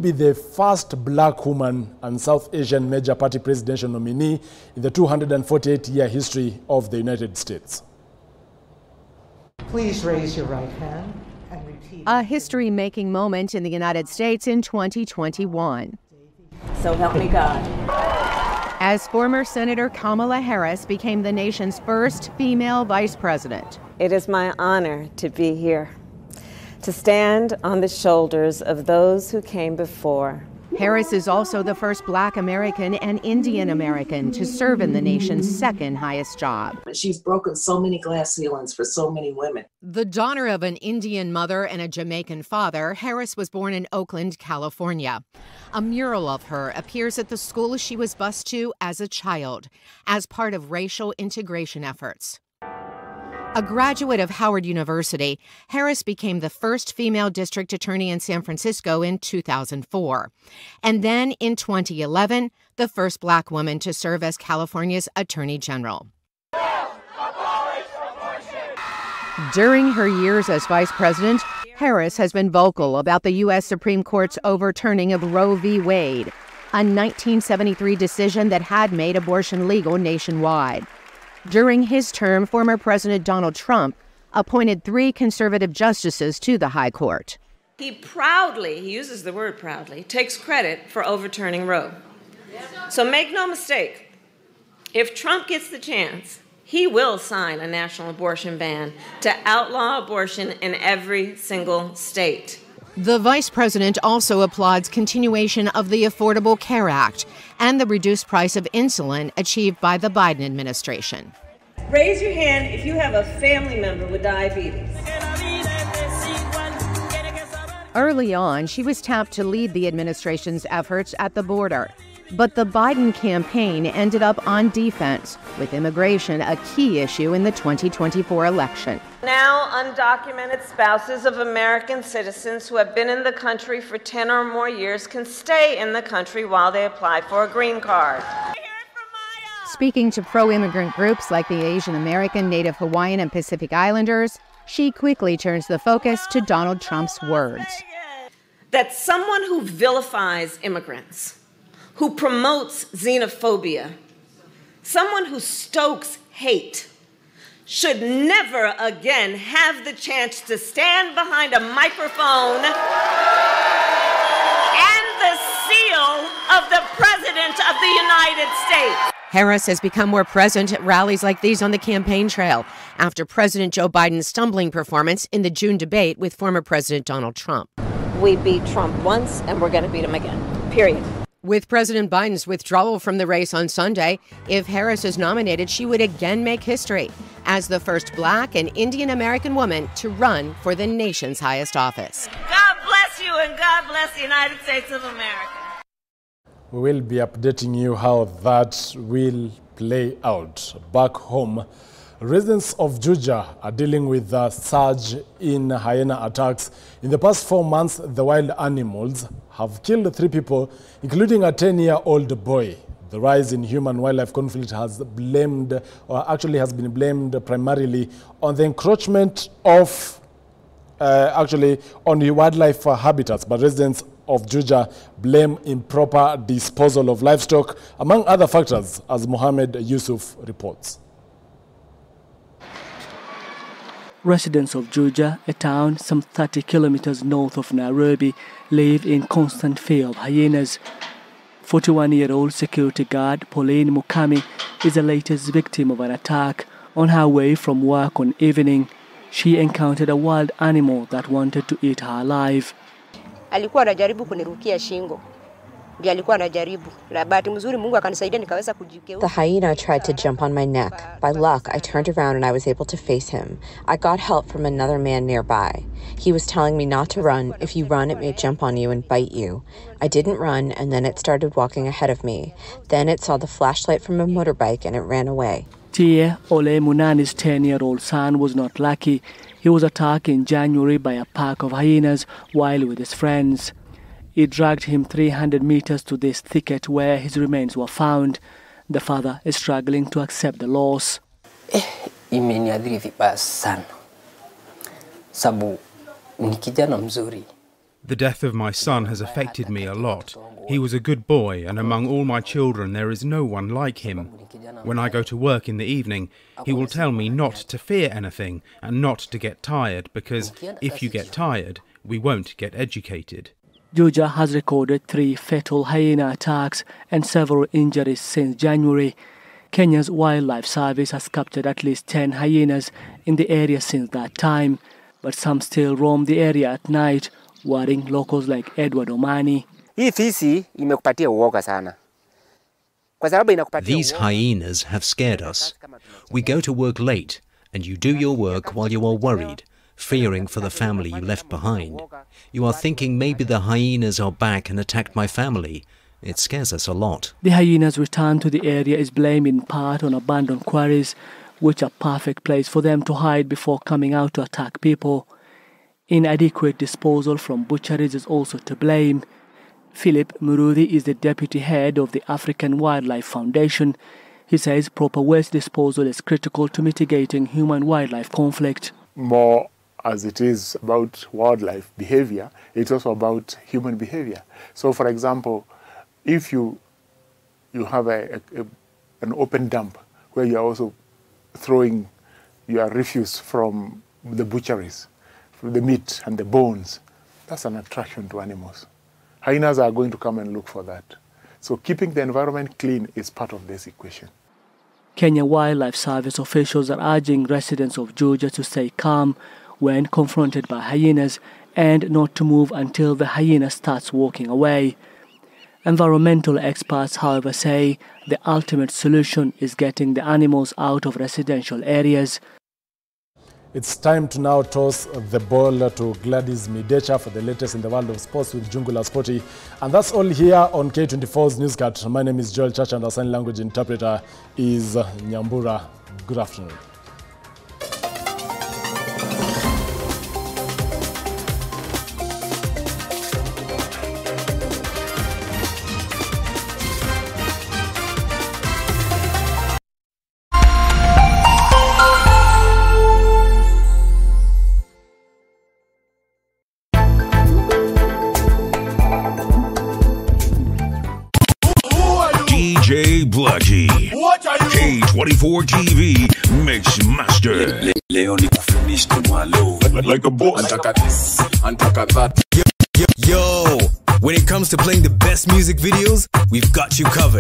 Be the first black woman and South Asian major party presidential nominee in the 248-year history of the United States. Please raise your right hand and repeat. A history-making moment in the United States in 2021. So help me God. As former Senator Kamala Harris became the nation's first female vice president. It is my honor to be here, to stand on the shoulders of those who came before. Harris is also the first Black American and Indian American to serve in the nation's second highest job. She's broken so many glass ceilings for so many women. The daughter of an Indian mother and a Jamaican father, Harris was born in Oakland, California. A mural of her appears at the school she was bused to as a child, as part of racial integration efforts. A graduate of Howard University, Harris became the first female district attorney in San Francisco in 2004. And then in 2011, the first black woman to serve as California's Attorney General. During her years as vice president, Harris has been vocal about the U.S. Supreme Court's overturning of Roe v. Wade, a 1973 decision that had made abortion legal nationwide. During his term, former President Donald Trump appointed 3 conservative justices to the High Court. He uses the word proudly, takes credit for overturning Roe. So make no mistake, if Trump gets the chance, he will sign a national abortion ban to outlaw abortion in every single state. The vice president also applauds continuation of the Affordable Care Act and the reduced price of insulin achieved by the Biden administration. Raise your hand if you have a family member with diabetes. Early on, she was tapped to lead the administration's efforts at the border. But the Biden campaign ended up on defense, with immigration a key issue in the 2024 election. Now, undocumented spouses of American citizens who have been in the country for 10 or more years can stay in the country while they apply for a green card. Speaking to pro-immigrant groups like the Asian American, Native Hawaiian, and Pacific Islanders, she quickly turns the focus to Donald Trump's words. That someone who vilifies immigrants, who promotes xenophobia, someone who stokes hate, should never again have the chance to stand behind a microphone and the seal of the President of the United States. Harris has become more present at rallies like these on the campaign trail after President Joe Biden's stumbling performance in the June debate with former President Donald Trump. We beat Trump once, and we're going to beat him again, period. With President Biden's withdrawal from the race on Sunday, if Harris is nominated, she would again make history as the first Black and Indian American woman to run for the nation's highest office. God bless you, and God bless the United States of America. We will be updating you how that will play out. Back home, residents of Juja are dealing with a surge in hyena attacks. In the past 4 months, the wild animals have killed 3 people, including a 10-year-old boy. The rise in human-wildlife conflict has been blamed primarily on the encroachment of on the wildlife habitats, but residents of Juja blame improper disposal of livestock, among other factors, as Mohammed Yusuf reports. Residents of Juja, a town some 30 kilometers north of Nairobi, live in constant fear of hyenas. 41-year-old security guard Pauline Mukami is the latest victim of an attack. On her way from work one evening, she encountered a wild animal that wanted to eat her alive. Alikuwa anajaribu kunirukia shingo. Ndiye alikuwa anajaribu. Na bahati mzuri Mungu akanisaidia nikaweza kujigeuza. The hyena tried to jump on my neck. By luck, I turned around and I was able to face him. I got help from another man nearby. He was telling me not to run. If you run, it may jump on you and bite you. I didn't run, and then it started walking ahead of me. Then it saw the flashlight from a motorbike and it ran away. Tia Ole Munani's 10-year-old son was not lucky. He was attacked in January by a pack of hyenas while with his friends. It dragged him 300 meters to this thicket where his remains were found. The father is struggling to accept the loss. Imeniadhiri vibaya sana. Sababu ni kijana mzuri. The death of my son has affected me a lot. He was a good boy, and among all my children there is no one like him. When I go to work in the evening, he will tell me not to fear anything and not to get tired, because if you get tired, we won't get educated. Juja has recorded 3 fatal hyena attacks and several injuries since January. Kenya's Wildlife Service has captured at least 10 hyenas in the area since that time, but some still roam the area at night, worrying locals like Edward Omani. These hyenas have scared us. We go to work late, and you do your work while you are worried, fearing for the family you left behind. You are thinking maybe the hyenas are back and attacked my family. It scares us a lot. The hyenas' return to the area is blamed in part on abandoned quarries, which are a perfect place for them to hide before coming out to attack people. Inadequate disposal from butcheries is also to blame. Philip Murudi is the deputy head of the African Wildlife Foundation. He says proper waste disposal is critical to mitigating human-wildlife conflict. More as it is about wildlife behavior, it's also about human behavior. So, for example, if you have an open dump where you're also throwing your refuse from the butcheries, the meat and the bones, that's an attraction to animals. Hyenas are going to come and look for that. So keeping the environment clean is part of this equation. Kenya Wildlife Service officials are urging residents of Juja to stay calm when confronted by hyenas and not to move until the hyena starts walking away. Environmental experts, however, say the ultimate solution is getting the animals out of residential areas. It's time to now toss the ball to Gladys Midecha for the latest in the world of sports with Jungula Sporty. And that's all here on K24's Newscut. My name is Joel Church and our sign language interpreter is Nyambura. Good afternoon. K24 TV Mix Master. Like a boss. Yo, when it comes to playing the best music videos, we've got you covered.